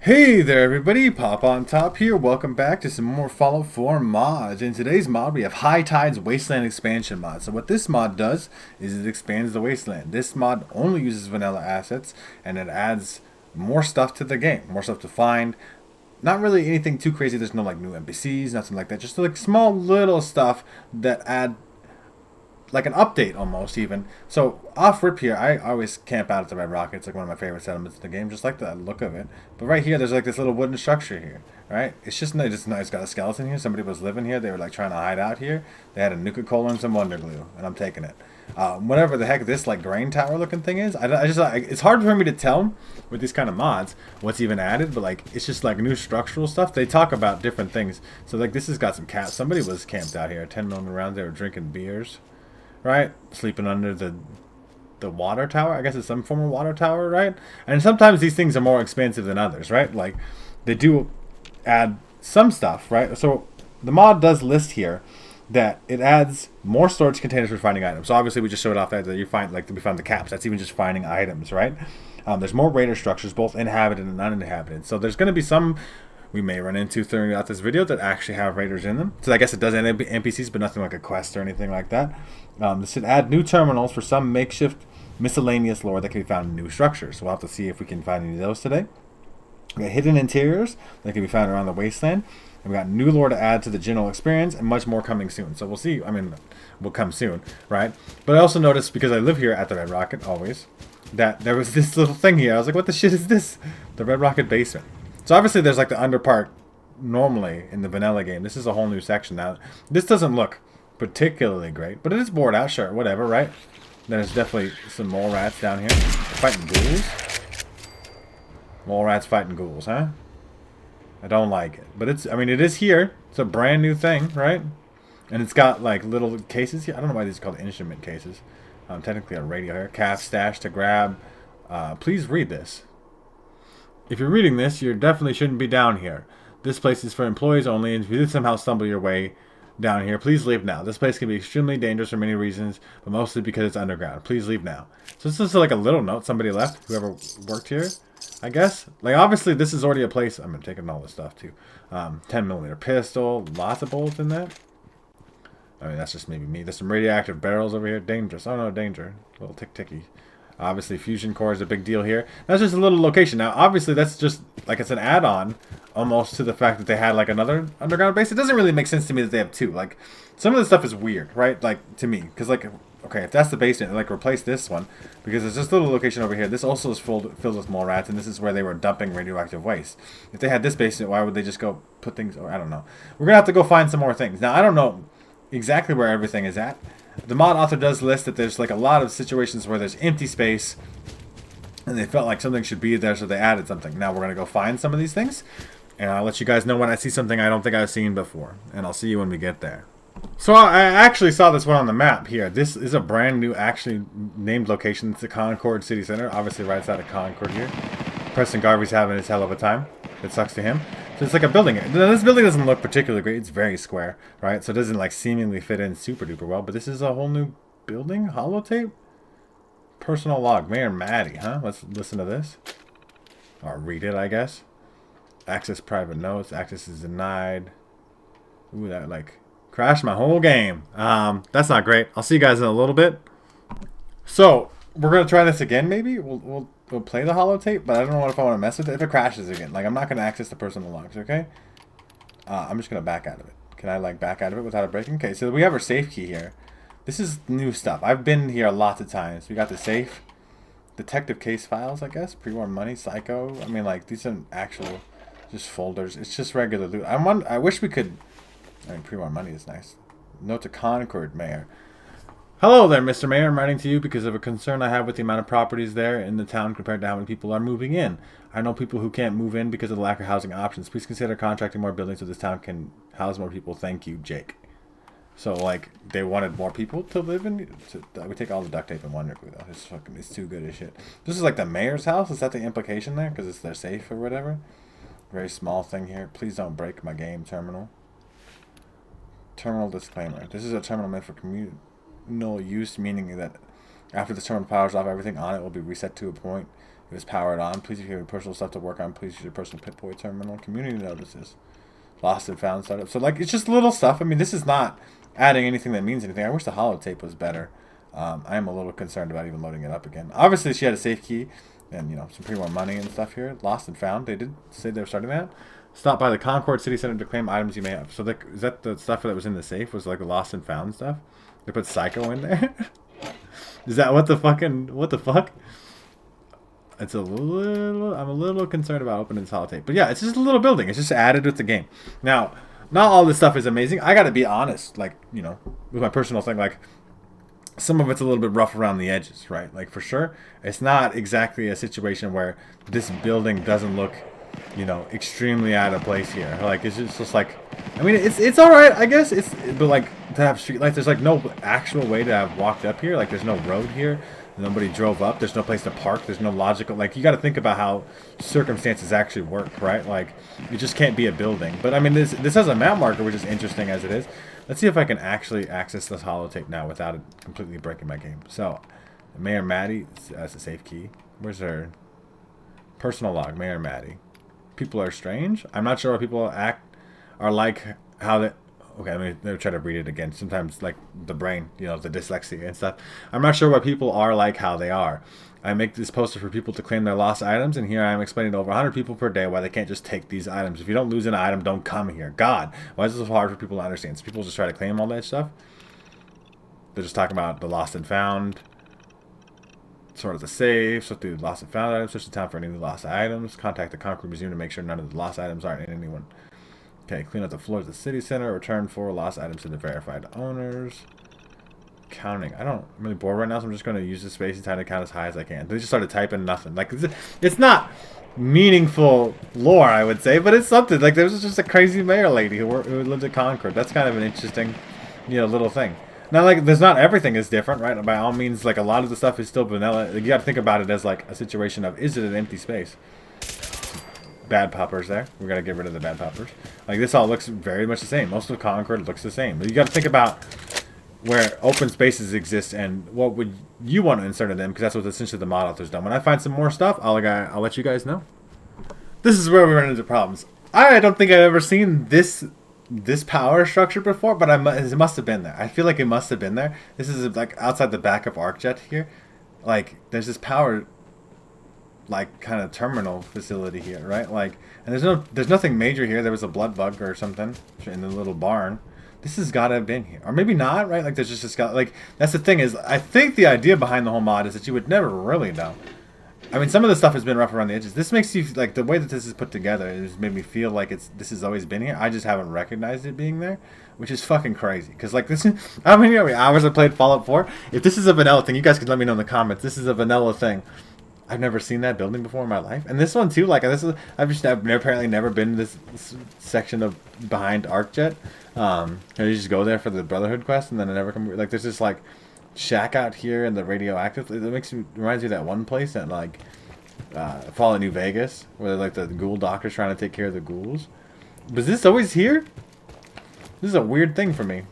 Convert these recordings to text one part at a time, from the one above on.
Hey there everybody, Pop on Top here. Welcome back to some more Fallout 4 mods. In today's mod we have HIghTide's Wasteland expansion mod. So what this mod does is it expands the Wasteland. This mod only uses vanilla assets and it adds more stuff to the game, more stuff to find. Not really anything too crazy. There's no like new NPCs, nothing like that. Just like small little stuff that add like an update almost even. So off rip here, I always camp out at the Red Rocket. It's like one of my favorite settlements in the game, just like the look of it. But right here, there's like this little wooden structure here, right? It's just nice. It's got a skeleton here. Somebody was living here. They were like trying to hide out here. They had a Nuka-Cola and some Wonder Glue, and I'm taking it. Whatever the heck this like grain tower looking thing is, it's hard for me to tell with these kind of mods what's even added, but like it's just like new structural stuff. They talk about different things. So like this has got some caps. Somebody was camped out here, 10 million rounds. They were drinking beers. Right? Sleeping under the water tower. I guess it's some form of water tower, right? And sometimes these things are more expensive than others, right? Like, they do add some stuff, right? So, the mod does list here that it adds more storage containers for finding items. So, obviously, we just showed off that you find, like, we found the caps. That's even just finding items, right? There's more raider structures, both inhabited and uninhabited. So, there's going to be some we may run into throughout this video that actually have raiders in them. So I guess it does end NPCs, but nothing like a quest or anything like that. This should add new terminals for some makeshift miscellaneous lore that can be found in new structures. So we'll have to see if we can find any of those today. We got hidden interiors that can be found around the Wasteland. And we got new lore to add to the general experience and much more coming soon. So we'll see. I mean, will come soon, right? But I also noticed, because I live here at the Red Rocket always, that there was this little thing here. I was like, what the shit is this? The Red Rocket basement. So obviously there's like the under part normally in the vanilla game. This is a whole new section now. This doesn't look particularly great, but it is bored out, sure, whatever, right? There's definitely some mole rats down here. Fighting ghouls? Mole rats fighting ghouls, huh? I don't like it. But it's, I mean, it is here. It's a brand new thing, right? And it's got like little cases here. I don't know why these are called instrument cases. Technically a radio here. Calf stash to grab. Please read this. If you're reading this, you definitely shouldn't be down here. This place is for employees only, and if you did somehow stumble your way down here, please leave now. This place can be extremely dangerous for many reasons, but mostly because it's underground. Please leave now. So this is like a little note somebody left, whoever worked here, I guess. Like, obviously, this is already a place. I'm taking all this stuff, too. 10mm pistol, lots of bullets in that. I mean, that's just maybe me. There's some radioactive barrels over here. Dangerous. Oh, no, danger. A little tick-ticky. Obviously, fusion core is a big deal here. That's just a little location. Now, obviously, that's just, like, it's an add-on almost to the fact that they had, like, another underground base. It doesn't really make sense to me that they have two. Like, some of this stuff is weird, right? Like, to me. Because, like, okay, if that's the basement, like, replace this one. Because there's this little location over here. This also is filled with mole rats, and this is where they were dumping radioactive waste. If they had this basement, why would they just go put things, or I don't know. We're going to have to go find some more things. Now, I don't know exactly where everything is at. The mod author does list that there's like a lot of situations where there's empty space and they felt like something should be there, so they added something. Now we're going to go find some of these things, and I'll let you guys know when I see something I don't think I've seen before, and I'll see you when we get there. So I actually saw this one on the map here. This is a brand new, actually named location. It's the Concord City Center, obviously right outside of Concord here. Preston Garvey's having his hell of a time. It sucks to him. So it's like a building. This building doesn't look particularly great. It's very square, right? So it doesn't like seemingly fit in super duper well. But this is a whole new building? Holotape? Personal log. Mayor Maddie, huh? Let's listen to this. Or read it, I guess. Access private notes. Access is denied. Ooh, that like crashed my whole game. That's not great. I'll see you guys in a little bit. So we're gonna try this again. Maybe we'll play the holotape, but I don't know if I want to mess with it. If it crashes again, like I'm not gonna access the personal logs. Okay. I'm just gonna back out of it. Can I like back out of it without it breaking? Okay. So we have our safe key here. This is new stuff. I've been here lots of times. We got the safe, detective case files, I guess, pre-war money, psycho. I mean, like these are actual just folders. It's just regular loot. I wish we could. I mean, pre-war money is nice. Note to Concord Mayor. Hello there, Mr. Mayor. I'm writing to you because of a concern I have with the amount of properties there in the town compared to how many people are moving in. I know people who can't move in because of the lack of housing options. Please consider contracting more buildings so this town can house more people. Thank you, Jake. So, like, they wanted more people to live in? We take all the duct tape and Wonder Glue, though. It's too good as shit. This is like the mayor's house? Is that the implication there? Because it's their safe or whatever? Very small thing here. Please don't break my game terminal. Terminal disclaimer. This is a terminal meant for communal use, meaning that after the terminal powers off, everything on it will be reset to a point It was powered on. Please, if you have personal stuff to work on, please use your personal Pip-Boy terminal. Community notices. Lost and found startup. So, like, it's just little stuff. I mean, this is not adding anything that means anything. I wish the holotape was better. I am a little concerned about even loading it up again. Obviously, she had a safe key and, you know, some pretty more money and stuff here. Lost and found. They did say they were starting that. Stop by the Concord City Center to claim items you may have. So, like, is that the stuff that was in the safe? Was, like, the lost and found stuff? They put Psycho in there? Is that what the fuck? It's a little... I'm a little concerned about opening this holotape. But, yeah, it's just a little building. It's just added with the game. Now, not all this stuff is amazing. I gotta be honest, like, you know, with my personal thing, like, some of it's a little bit rough around the edges, right? Like, for sure, it's not exactly a situation where this building doesn't look, you know, extremely out of place here. Like, it's just like, I mean, it's all right, I guess. But like, to have street lights, there's like no actual way to have walked up here. Like, there's no road here. Nobody drove up. There's no place to park. There's no logical, like, you got to think about how circumstances actually work, right? Like, it just can't be a building. But I mean, this has a map marker, which is interesting as it is. Let's see if I can actually access this holotape now without it completely breaking my game. So, Mayor Maddie, that's a safe key. Where's her personal log? Mayor Maddie. People are strange. I'm not sure what people are like, how they... Okay, let me try to read it again. Sometimes, like, the brain, you know, the dyslexia and stuff. I'm not sure what people are like, how they are. I make this poster for people to claim their lost items, and here I am explaining to over 100 people per day why they can't just take these items. If you don't lose an item, don't come here. God, why is this so hard for people to understand? So people just try to claim all that stuff. They're just talking about the lost and found, sort of the safe, so through lost and found items, search the town for any lost items, contact the Concord Museum to make sure none of the lost items aren't in anyone. Okay, clean up the floors of the city center, return 4 lost items to the verified owners. Counting. I'm really bored right now, so I'm just going to use the space and try to count as high as I can. They just started typing nothing. Like, it's not meaningful lore, I would say, but it's something. Like, there was just a crazy mayor lady who lived at Concord. That's kind of an interesting, you know, little thing. Now, like, there's not everything is different, right? By all means, like, a lot of the stuff is still vanilla. Like, you got to think about it as, like, a situation of, is it an empty space? Bad poppers there. We're going to get rid of the bad poppers. Like, this all looks very much the same. Most of Concord looks the same. But you got to think about where open spaces exist and what would you want to insert in them, because that's what essentially the mod author's done. When I find some more stuff, I'll let you guys know. This is where we run into problems. I don't think I've ever seen this power structure before, but it must have been there. I feel like it must have been there. This is like outside the back of Arcjet here. Like, there's this power, like, kind of terminal facility here, right? Like, and there's nothing major here. There was a blood bug or something in the little barn. This has got to have been here. Or maybe not, right? Like, there's just this guy, like, that's the thing is, I think the idea behind the whole mod is that you would never really know. I mean, some of the stuff has been rough around the edges. This makes you, like, the way that this is put together, it has made me feel like this has always been here. I just haven't recognized it being there, which is fucking crazy. Because, like, this is, how many hours I played Fallout 4? If this is a vanilla thing, you guys can let me know in the comments. This is a vanilla thing. I've never seen that building before in my life, and this one too. Like, I've apparently never been to this section of behind Arcjet. You just go there for the Brotherhood quest, and then I never come. Like, there's this like shack out here in the radioactive. It reminds me of that one place at like Fallout New Vegas, where like the ghoul doctor's trying to take care of the ghouls. Was this always here? This is a weird thing for me.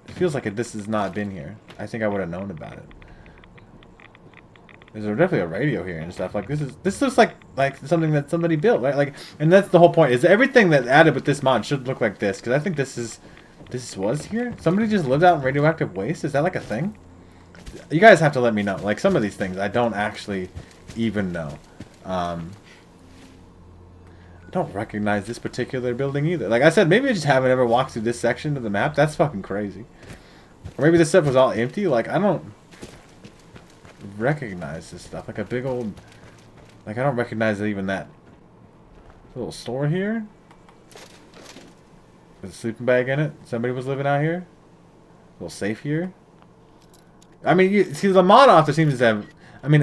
It feels like this has not been here. I think I would have known about it. There's definitely a radio here and stuff. Like, this looks like something that somebody built, right? Like, and that's the whole point. Is everything that's added with this mod should look like this? Because I think this was here. Somebody just lived out in radioactive waste. Is that like a thing? You guys have to let me know. Like, some of these things I don't actually even know. I don't recognize this particular building either. Like I said, maybe I just haven't ever walked through this section of the map. That's fucking crazy. Or maybe this stuff was all empty. Like, I don't recognize this stuff. Like a big old, like, I don't recognize even that little store here. There's a sleeping bag in it. Somebody was living out here. A little safe here. I mean, you see, the mod author seems to have, I mean,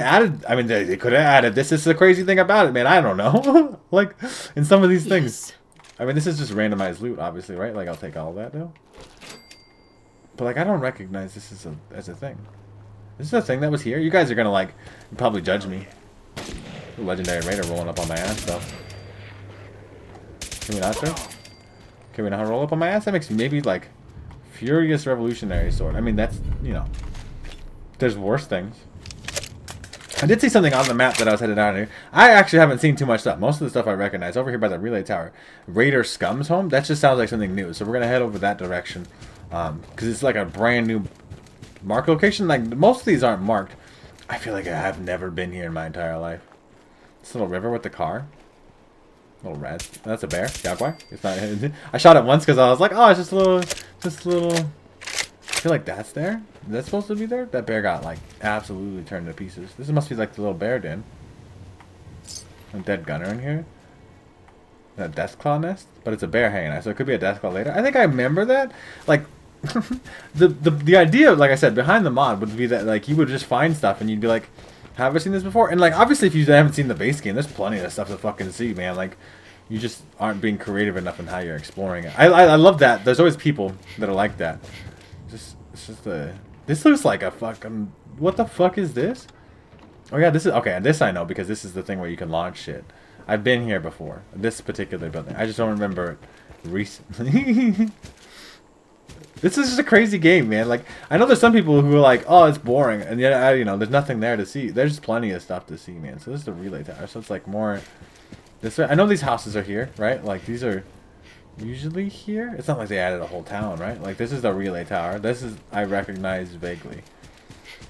they could have added this. This is the crazy thing about it, man. I don't know. Like, in some of these things. I mean, this is just randomized loot, obviously, right? Like, I'll take all of that, though. But, like, I don't recognize this as a thing. This is a thing that was here. You guys are gonna, like, probably judge me. Legendary Raider rolling up on my ass, though. Can we not, sir? Can we not roll up on my ass? That makes maybe, like, Furious Revolutionary Sword. I mean, that's, you know, there's worse things. I did see something on the map that I was headed down here. I actually haven't seen too much stuff. Most of the stuff I recognize. Over here by the relay tower. Raider Scum's home? That just sounds like something new. So we're going to head over that direction. Because it's like a brand new mark location. Like, most of these aren't marked. I feel like I've never been here in my entire life. This little river with the car. Little red. That's a bear. Jaguar. It's not. I shot it once because I was like, oh, it's just a little. I feel like that's there. Is that supposed to be there? That bear got like absolutely turned to pieces. This must be like the little bear den. A dead gunner in here. That death claw nest, but it's a bear hanging out, so it could be a death claw later. I think I remember that. Like, the idea, like I said, behind the mod would be that like you would just find stuff and you'd be like, have I seen this before? And like obviously if you haven't seen the base game, there's plenty of stuff to fucking see, man. Like you just aren't being creative enough in how you're exploring it. I love that. There's always people that are like that. It's just a. This looks like a fucking. What the fuck is this? Oh yeah, this is okay. This I know because this is the thing where you can launch shit. I've been here before. This particular building. I just don't remember it recently. This is just a crazy game, man. Like I know there's some people who are like, oh, it's boring, and yet you know, there's nothing there to see. There's plenty of stuff to see, man. So this is the relay tower. So it's like more. This way. I know these houses are here, right? Like these are. Usually here? It's not like they added a whole town, right? Like, this is the relay tower. This is, I recognize vaguely.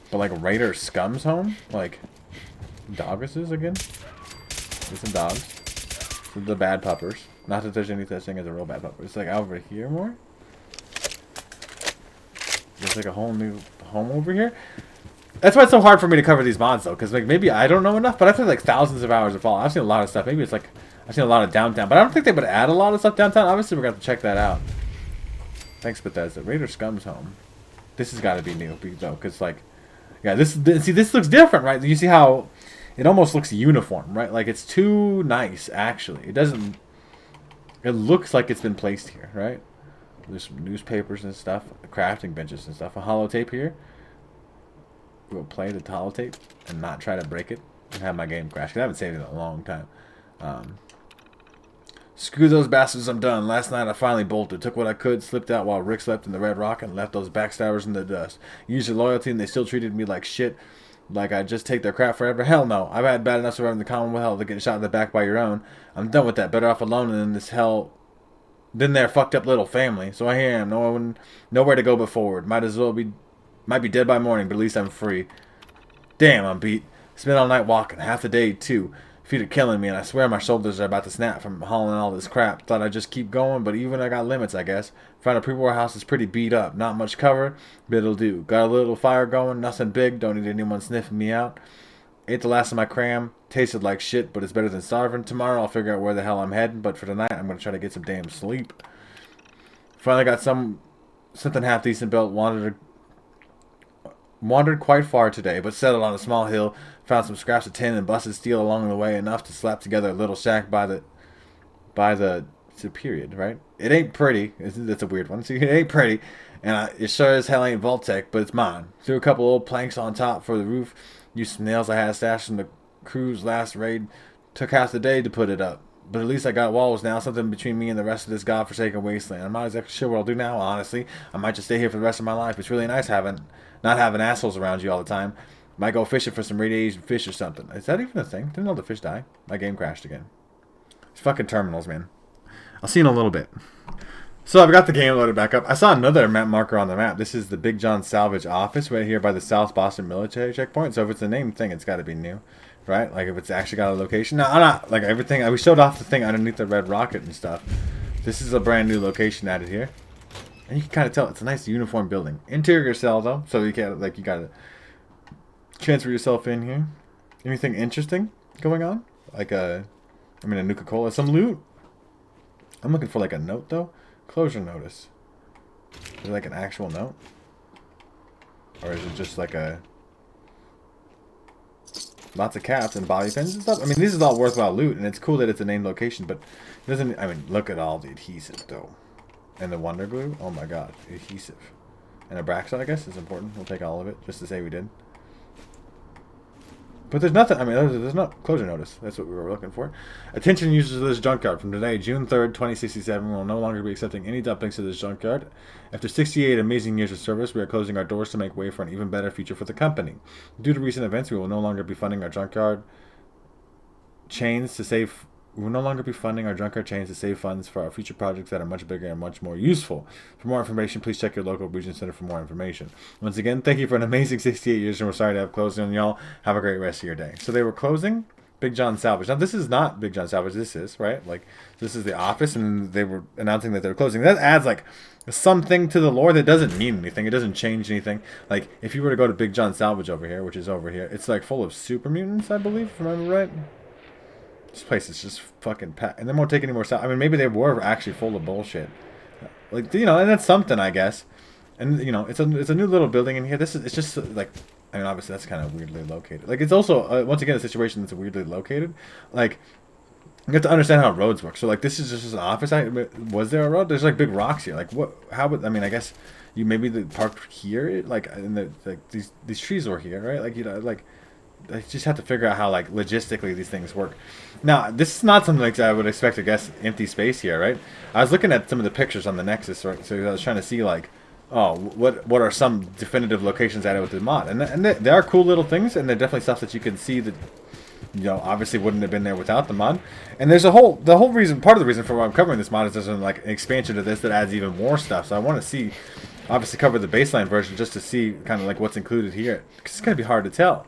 But, like, Raider Scum's home? Like, doggesses again? There's some dogs. The bad puppers. Not that there's any such thing as a real bad pupper. It's, like, over here more? There's, like, a whole new home over here? That's why it's so hard for me to cover these mods, though. Because, like, maybe I don't know enough, but I've had, like, thousands of hours of Fallout. I've seen a lot of stuff. Maybe it's, like... I've seen a lot of downtown, but I don't think they would add a lot of stuff downtown. Obviously, we're going to have to check that out. Thanks, Bethesda. Raider Scum's home. This has got to be new, though, because, like, yeah, see, this looks different, right? You see how it almost looks uniform, right? Like, it's too nice, actually. It doesn't, it looks like it's been placed here, right? There's some newspapers and stuff, crafting benches and stuff. A holotape here. We'll play the holotape and not try to break it and have my game crash. 'Cause I haven't saved it in a long time. Screw those bastards, I'm done. Last night I finally bolted. Took what I could, slipped out while Rick slept in the Red Rock, and left those backstabbers in the dust. Used their loyalty and they still treated me like shit. Like I'd just take their crap forever. Hell no. I've had bad enough surviving the commonwealth to getting shot in the back by your own. I'm done with that. Better off alone than this hell than their fucked up little family. So here I am. Nowhere to go but forward. Might be dead by morning, but at least I'm free. Damn, I'm beat. Spent all night walking, half the day too. Feet are killing me, and I swear my shoulders are about to snap from hauling all this crap. Thought I'd just keep going, but even I got limits, I guess. Found a pre-war house is pretty beat up. Not much cover, but it'll do. Got a little fire going, nothing big. Don't need anyone sniffing me out. Ate the last of my cram. Tasted like shit, but it's better than starving. Tomorrow I'll figure out where the hell I'm heading, but for tonight I'm going to try to get some damn sleep. Finally got something half decent built. Wandered quite far today, but settled on a small hill. Found some scraps of tin and busted steel along the way, enough to slap together a little shack by the it's a period, right? It ain't pretty. That's a weird one. See, it ain't pretty, and it sure as hell ain't Vault-Tec, but it's mine. Threw a couple old planks on top for the roof. Used some nails I had stashed from the crew's last raid. Took half the day to put it up, but at least I got walls now. Something between me and the rest of this godforsaken wasteland. I'm not exactly sure what I'll do now. Honestly, I might just stay here for the rest of my life. It's really nice not having assholes around you all the time. Might go fishing for some radiation fish or something. Is that even a thing? Didn't all the fish die? My game crashed again. It's fucking terminals, man. I'll see you in a little bit. So I've got the game loaded back up. I saw another map marker on the map. This is the Big John Salvage office right here by the South Boston military checkpoint. So if it's a named thing, it's got to be new, right? Like if it's actually got a location. Now, I'm not like everything. We showed off the thing underneath the red rocket and stuff. This is a brand new location added here. And you can kind of tell it's a nice uniform building. Interior cell though, so you can't you gotta transfer yourself in here. Anything interesting going on? Like a Nuka-Cola, some loot. I'm looking for like a note though. Closure notice. Is it like an actual note, or is it just like lots of caps and bobby pins and stuff? I mean, this is all worthwhile loot, and it's cool that it's a named location, but it doesn't. I mean, look at all the adhesive though. And the Wonder Glue? Oh my god. Adhesive. And Abraxa, I guess, is important. We'll take all of it, just to say we did. But there's nothing. I mean, there's no closure notice. That's what we were looking for. Attention users of this junkyard. From today, June 3rd, 2067, we will no longer be accepting any dumpings to this junkyard. After 68 amazing years of service, we are closing our doors to make way for an even better future for the company. Due to recent events, we will no longer be funding our junkyard chains to save. We will no longer be funding our junkyard chains to save funds for our future projects that are much bigger and much more useful. For more information, please check your local region center for more information. Once again, thank you for an amazing 68 years, and we're sorry to have closed on y'all. Have a great rest of your day. So they were closing Big John Salvage. Now, this is not Big John Salvage. This is, right? Like, this is the office, and they were announcing that they were closing. That adds, like, something to the lore that doesn't mean anything. It doesn't change anything. Like, if you were to go to Big John Salvage over here, which is over here, it's, like, full of super mutants, I believe, if I remember right. This place is just fucking packed. And they won't take any more stuff. I mean, maybe they were actually full of bullshit. Like, you know, and that's something, I guess. And, you know, it's a new little building in here. It's just, like, I mean, obviously that's kind of weirdly located. Like, it's also, once again, a situation that's weirdly located. Like, you have to understand how roads work. So, like, this is just an office. Was there a road? There's, like, big rocks here. Like, what, how would, I mean, I guess you maybe parked here. Like, in the, like, these trees were here, right? Like, you know, like, I just have to figure out how, like, logistically these things work. Now, this is not something like I would expect to guess empty space here, right? I was looking at some of the pictures on the Nexus, right? So I was trying to see, like, oh, what are some definitive locations added with the mod? And they are cool little things, and they're definitely stuff that you can see that, you know, obviously wouldn't have been there without the mod. And there's the whole reason, part of the reason for why I'm covering this mod is there's like an expansion to this that adds even more stuff. So I want to see, obviously cover the baseline version just to see kind of like what's included here. Because it's going to be hard to tell.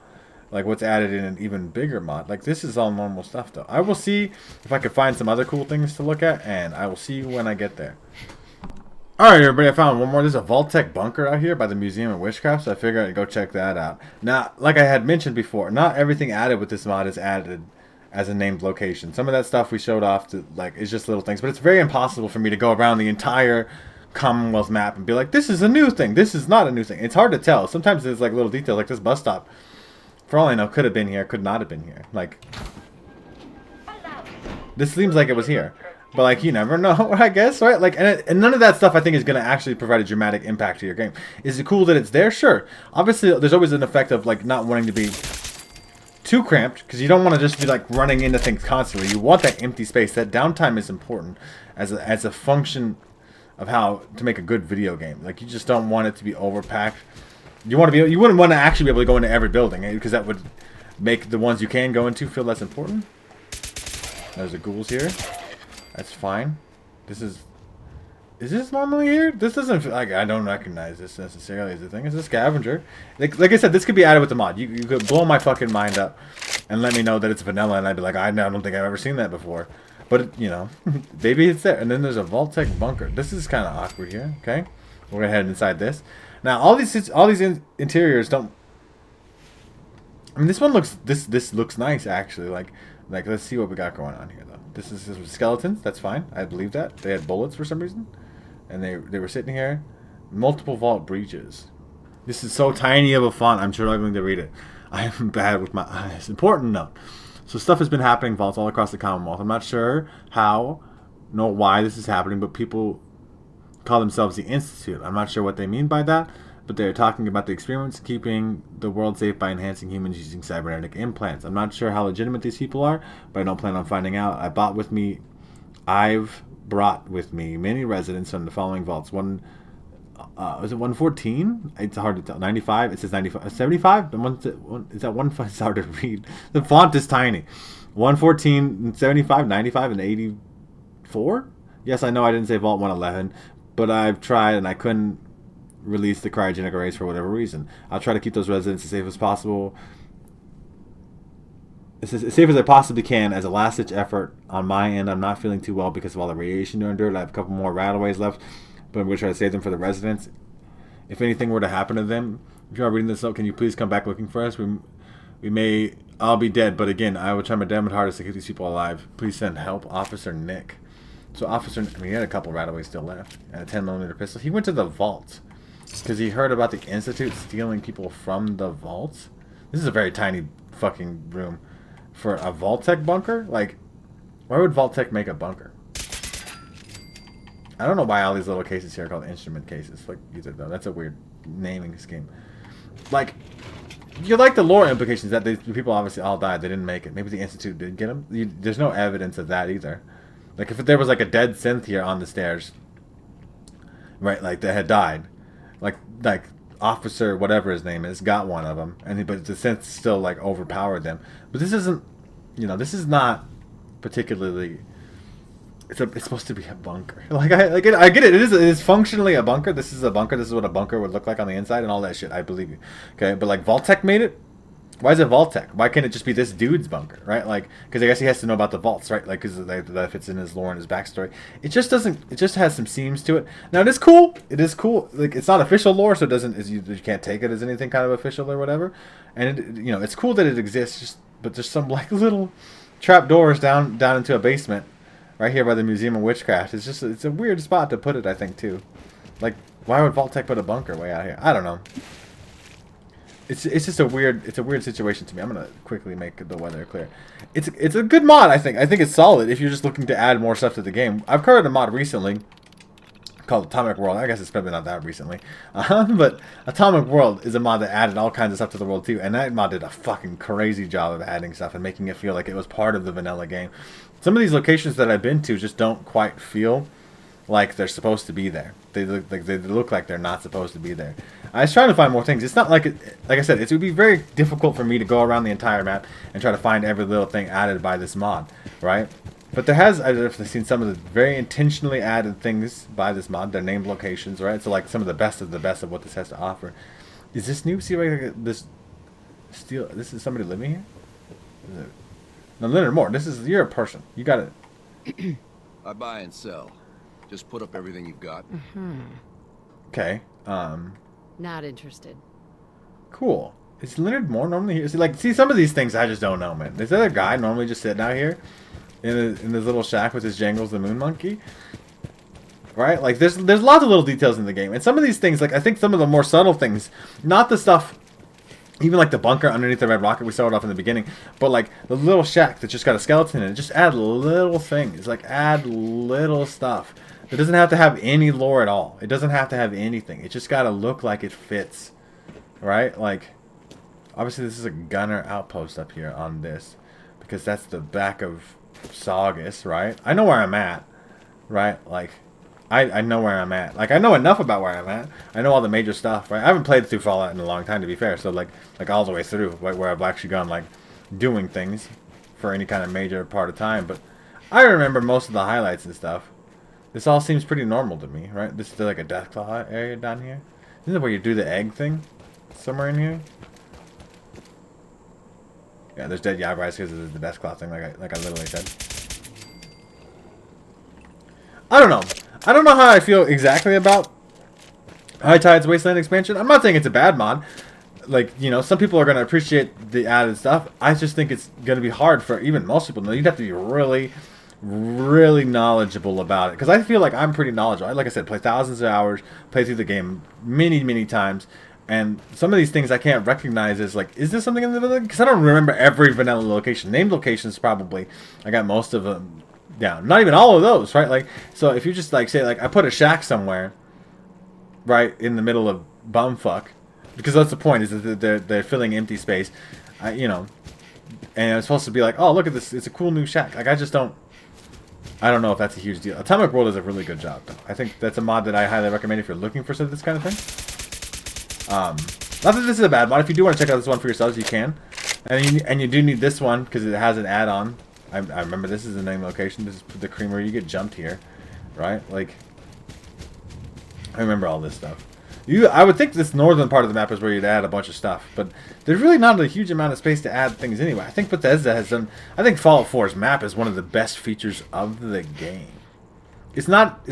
Like what's added in an even bigger mod. Like this is all normal stuff though. I will see if I can find some other cool things to look at, and I will see you when I get there. Alright everybody, I found one more. There's a Vault-Tec bunker out here by the Museum of Witchcraft, so I figured I'd go check that out. Now, like I had mentioned before, not everything added with this mod is added as a named location. Some of that stuff we showed off to, like, is just little things, but it's very impossible for me to go around the entire Commonwealth map and be like, this is a new thing, this is not a new thing. It's hard to tell. Sometimes there's like little details, like this bus stop. For all I know, could have been here, could not have been here. Like, this seems like it was here. But, like, you never know, I guess, right? Like, and none of that stuff, I think, is going to actually provide a dramatic impact to your game. Is it cool that it's there? Sure. Obviously, there's always an effect of, like, not wanting to be too cramped, because you don't want to just be, like, running into things constantly. You want that empty space. That downtime is important as a function of how to make a good video game. Like, you just don't want it to be overpacked. You wouldn't want to actually be able to go into every building, because that would make the ones you can go into feel less important. There's the ghouls here. That's fine. Is this normally here? This doesn't feel like, I don't recognize this necessarily as a thing. It's a scavenger. Like I said, this could be added with the mod. You could blow my fucking mind up and let me know that it's vanilla, and I'd be like, I don't think I've ever seen that before. But, you know, maybe it's there. And then there's a Vault-Tec bunker. This is kind of awkward here, okay? We're going to head inside this. Now, all these interiors don't... I mean, this one looks... This looks nice, actually. Like, let's see what we got going on here, though. This was skeletons. That's fine. I believe that. They had bullets for some reason. And they were sitting here. Multiple vault breaches. This is so tiny of a font, I'm struggling to read it. I am bad with my eyes. Important note. So stuff has been happening, vaults all across the Commonwealth. I'm not sure how, nor why this is happening, but people call themselves the Institute. I'm not sure what they mean by that, but they're talking about the experiments keeping the world safe by enhancing humans using cybernetic implants. I'm not sure how legitimate these people are, but I don't plan on finding out. I've brought with me many residents from the following vaults. Was it 114? It's hard to tell. 95? It says 95. 75? Is that one? It's hard to read. The font is tiny. 114, 75, 95, and 84? Yes, I know I didn't say Vault 111, but I've tried and I couldn't release the cryogenic arrays for whatever reason. I'll try to keep those residents as safe as possible. As safe as I possibly can as a last-ditch effort on my end. I'm not feeling too well because of all the radiation I endured. I have a couple more rattaways left, but I'm going to try to save them for the residents. If anything were to happen to them, if you are reading this up, can you please come back looking for us? I'll be dead, but again, I will try my damn hardest to keep these people alive. Please send help, Officer Nick. So he had a couple rattaways still left, and a 10mm pistol. He went to the vault because he heard about the Institute stealing people from the vaults. This is a very tiny fucking room for a Vault-Tec bunker. Like, why would Vault-Tec make a bunker? I don't know why all these little cases here are called instrument cases. Like, either though, that's a weird naming scheme. Like, You like the lore implications that these people obviously all died. They didn't make it. Maybe the Institute did get them. There's no evidence of that either. Like if there was like a dead synth here on the stairs, right? Like they had died, like officer whatever his name is got one of them, but the synth still like overpowered them. But this isn't, this is not particularly. It's supposed to be a bunker. Like I get it. It is functionally a bunker. This is a bunker. This is what a bunker would look like on the inside and all that shit. I believe you. Okay, but like Vault-Tec made it. Why is it Vault-Tec? Why can't it just be this dude's bunker, right? Like, because I guess he has to know about the vaults, right? Like, because that fits in his lore and his backstory. It just doesn't. It just has some seams to it. Now it is cool. It is cool. Like, it's not official lore, so it doesn't. You can't take it as anything kind of official or whatever. And it's cool that it exists. But there's some like little trap doors down into a basement. Right here by the Museum of Witchcraft. It's a weird spot to put it, I think, too. Like, why would Vault-Tec put a bunker way out here? I don't know. It's just a weird situation to me. I'm gonna quickly make the weather clear. It's a good mod, I think. I think it's solid if you're just looking to add more stuff to the game. I've covered a mod recently called Atomic World. I guess it's probably not that recently. But Atomic World is a mod that added all kinds of stuff to the world too. And that mod did a fucking crazy job of adding stuff and making it feel like it was part of the vanilla game. Some of these locations that I've been to just don't quite feel like they're supposed to be there. They look like they're not supposed to be there. I was trying to find more things. It's not like like I said, it would be very difficult for me to go around the entire map and try to find every little thing added by this mod, right? But I've seen some of the very intentionally added things by this mod. They're named locations, right? So like some of the best of what this has to offer. Is this new? See, like this steel. This is somebody living here. Is it? No, Leonard Moore. You're a person. You got it. I buy and sell. Just put up everything you've got. Okay. Not interested. Cool. Is Leonard Moore normally here? See, some of these things I just don't know, man. Is there a guy normally just sitting out here in this little shack with his Jangles the Moon Monkey? Right? Like, there's lots of little details in the game. And some of these things, like, I think some of the more subtle things, not the stuff, even like the bunker underneath the red rocket we started off in the beginning, but like the little shack that just got a skeleton in it, just add little things. Like, add little stuff. It doesn't have to have any lore at all. It doesn't have to have anything. It just got to look like it fits. Right? Like, obviously this is a gunner outpost up here on this, because that's the back of Saugus, right? I know where I'm at, right? Like, I know where I'm at. Like, I know enough about where I'm at. I know all the major stuff, right? I haven't played through Fallout in a long time, to be fair. So, like all the way through, like, where I've actually gone, like, doing things for any kind of major part of time. But I remember most of the highlights and stuff. This all seems pretty normal to me, right? This is like a Deathclaw area down here. Isn't it where you do the egg thing? Somewhere in here? Yeah, there's dead Yabrais because of the Deathclaw thing, like I literally said. I don't know. I don't know how I feel exactly about HIghTide's Wasteland expansion. I'm not saying it's a bad mod. Like, some people are going to appreciate the added stuff. I just think it's going to be hard for even most people. You'd have to be really, really knowledgeable about it. Because I feel like I'm pretty knowledgeable. Like I said, play thousands of hours, play through the game many, many times. And some of these things I can't recognize as, like, is this something in the vanilla? Because I don't remember every vanilla location. Named locations, probably. I got most of them down. Not even all of those, right? Like, so if you just, like, say, like, I put a shack somewhere, right, in the middle of bumfuck, because that's the point, is that they're filling empty space, and it's supposed to be like, oh, look at this, it's a cool new shack. Like, I don't know if that's a huge deal. Atomic World does a really good job, though. I think that's a mod that I highly recommend if you're looking for this kind of thing. Not that this is a bad mod. If you do want to check out this one for yourselves, you can. And you do need this one, because it has an add-on. I remember this is the name location. This is the creamery. You get jumped here, right? Like, I remember all this stuff. I would think this northern part of the map is where you'd add a bunch of stuff, but there's really not a huge amount of space to add things anyway. I think Bethesda has done. I think Fallout 4's map is one of the best features of the game. It's not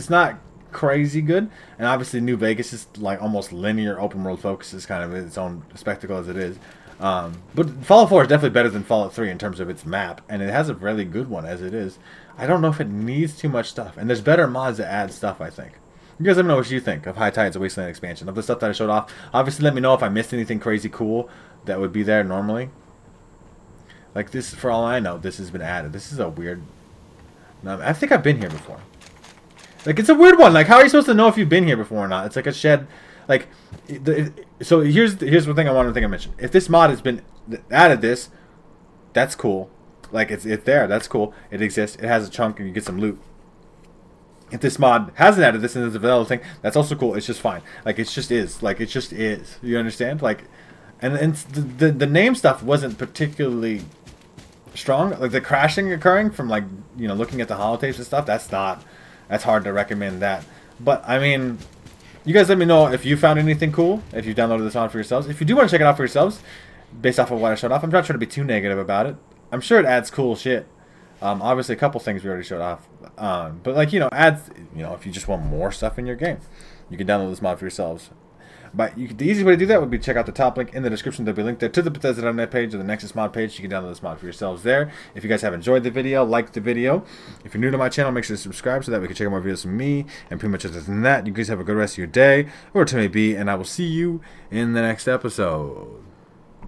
crazy good, and obviously New Vegas is like almost linear open world focus, is kind of its own spectacle as it is. But Fallout 4 is definitely better than Fallout 3 in terms of its map, and it has a really good one as it is. I don't know if it needs too much stuff, and there's better mods that add stuff, I think. You guys let me know what you think of HIghTide's Wasteland expansion, of the stuff that I showed off. Obviously, let me know if I missed anything crazy cool that would be there normally. Like this, for all I know, this has been added. This is a weird... No, I think I've been here before. Like, it's a weird one. Like, how are you supposed to know if you've been here before or not? It's like a shed Like, so here's one thing I wanted to mention. If this mod has been added, that's cool. Like it's there. That's cool. It exists. It has a chunk, and you get some loot. If this mod hasn't added this and it's a vanilla thing, that's also cool. It's just fine. Like it just is. Like it just is. You understand? Like, and the name stuff wasn't particularly strong. Like the crashing occurring from like looking at the holotapes and stuff. That's hard to recommend that. But I mean, you guys let me know if you found anything cool. If you downloaded this mod for yourselves. If you do want to check it out for yourselves, based off of what I showed off, I'm not trying to be too negative about it. I'm sure it adds cool shit. Obviously, a couple things we already showed off. But like adds. If you just want more stuff in your game, you can download this mod for yourselves. But the easiest way to do that would be check out the top link in the description. There'll be a link there to the Bethesda.net page or the Nexus mod page. You can download this mod for yourselves there. If you guys have enjoyed the video, like the video. If you're new to my channel, make sure to subscribe so that we can check out more videos from me. And pretty much other than that, you guys have a good rest of your day, or it may be, and I will see you in the next episode.